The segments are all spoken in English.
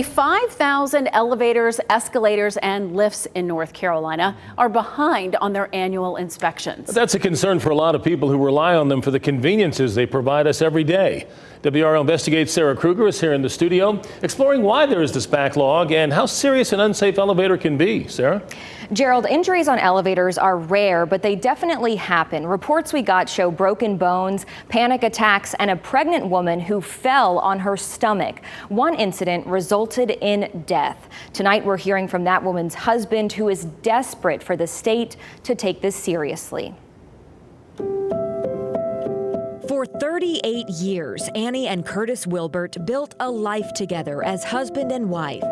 5,000 elevators, escalators, and lifts in North Carolina are behind on their annual inspections. That's a concern for a lot of people who rely on them for the conveniences they provide us every day. WRAL Investigates Sarah Kruger is here in the studio, exploring why there is this backlog and how serious an unsafe elevator can be. Sarah? Gerald, injuries on elevators are rare, but they definitely happen. Reports we got show broken bones, panic attacks, and a pregnant woman who fell on her stomach. One incident resulted in death. Tonight, we're hearing from that woman's husband, who is desperate for the state to take this seriously. For 38 years, Annie and Curtis Wilbert built a life together as husband and wife,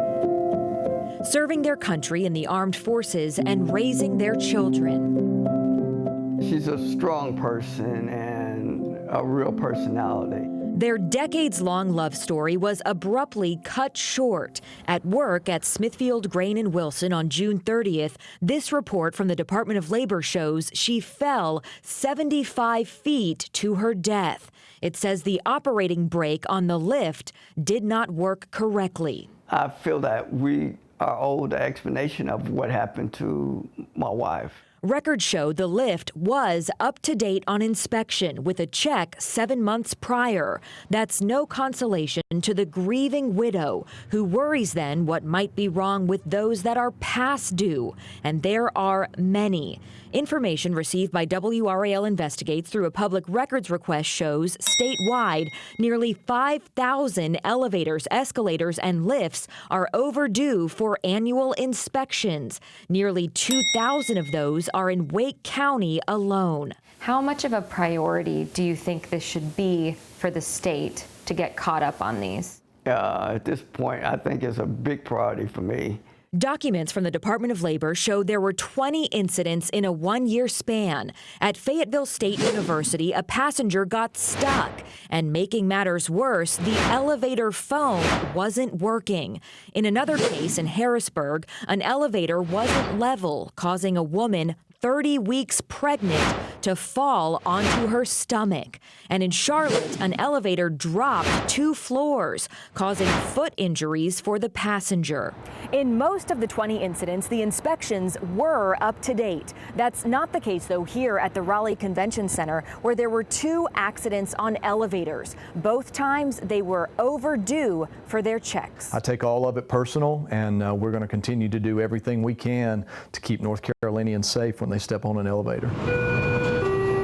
serving their country in the armed forces and raising their children. She's a strong person and a real personality. Their decades-long love story was abruptly cut short. At work at Smithfield Grain in Wilson on June 30th, this report from the Department of Labor shows she fell 75 feet to her death. It says the operating brake on the lift did not work correctly. I feel that we are owed the explanation of what happened to my wife. Records show the lift was up to date on inspection with a check 7 months prior. That's no consolation to the grieving widow who worries then what might be wrong with those that are past due. And there are many. Information received by WRAL Investigates through a public records request shows statewide nearly 5,000 elevators, escalators, and lifts are overdue for annual inspections. Nearly 2,000 of those are in Wake County alone. How much of a priority do you think this should be for the state to get caught up on these? At this point, I think it's a big priority for me. Documents from the Department of Labor show there were 20 incidents in a one-year span. At Fayetteville State University, a passenger got stuck. And making matters worse, the elevator phone wasn't working. In another case in Harrisburg, an elevator wasn't level, causing a woman 30 weeks pregnant to fall onto her stomach. And in Charlotte, an elevator dropped 2 floors, causing foot injuries for the passenger. In most of the 20 incidents, the inspections were up to date. That's not the case, though, here at the Raleigh Convention Center, where there were 2 accidents on elevators. Both times, they were overdue for their checks. I take all of it personal, and we're going to continue to do everything we can to keep North Carolinians safe when they step on an elevator.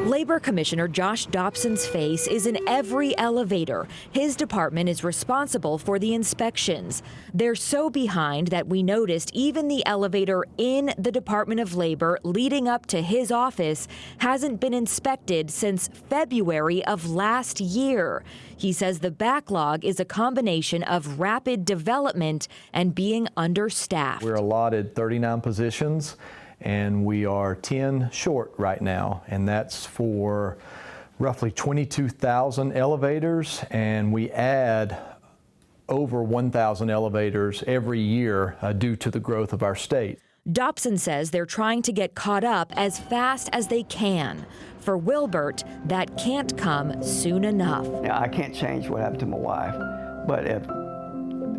Labor Commissioner Josh Dobson's face is in every elevator. His department is responsible for the inspections. They're so behind that we noticed even the elevator in the Department of Labor leading up to his office hasn't been inspected since February of last year. He says the backlog is a combination of rapid development and being understaffed. We're allotted 39 positions, and we are 10 short right now, and that's for roughly 22,000 elevators, and we add over 1,000 elevators every year due to the growth of our state. Dobson says they're trying to get caught up as fast as they can. For Wilbert, that can't come soon enough. Now, I can't change what happened to my wife, but if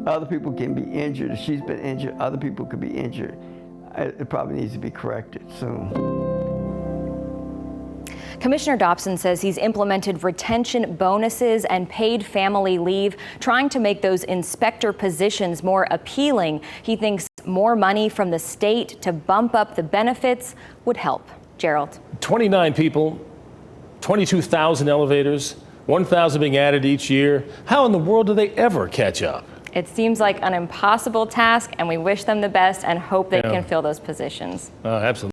other people can be injured, if she's been injured, other people could be injured. It probably needs to be corrected soon. Commissioner Dobson says he's implemented retention bonuses and paid family leave, trying to make those inspector positions more appealing. He thinks more money from the state to bump up the benefits would help. Gerald. 29 people, 22,000 elevators, 1,000 being added each year. How in the world do they ever catch up? It seems like an impossible task, and we wish them the best and hope they can fill those positions. Absolutely.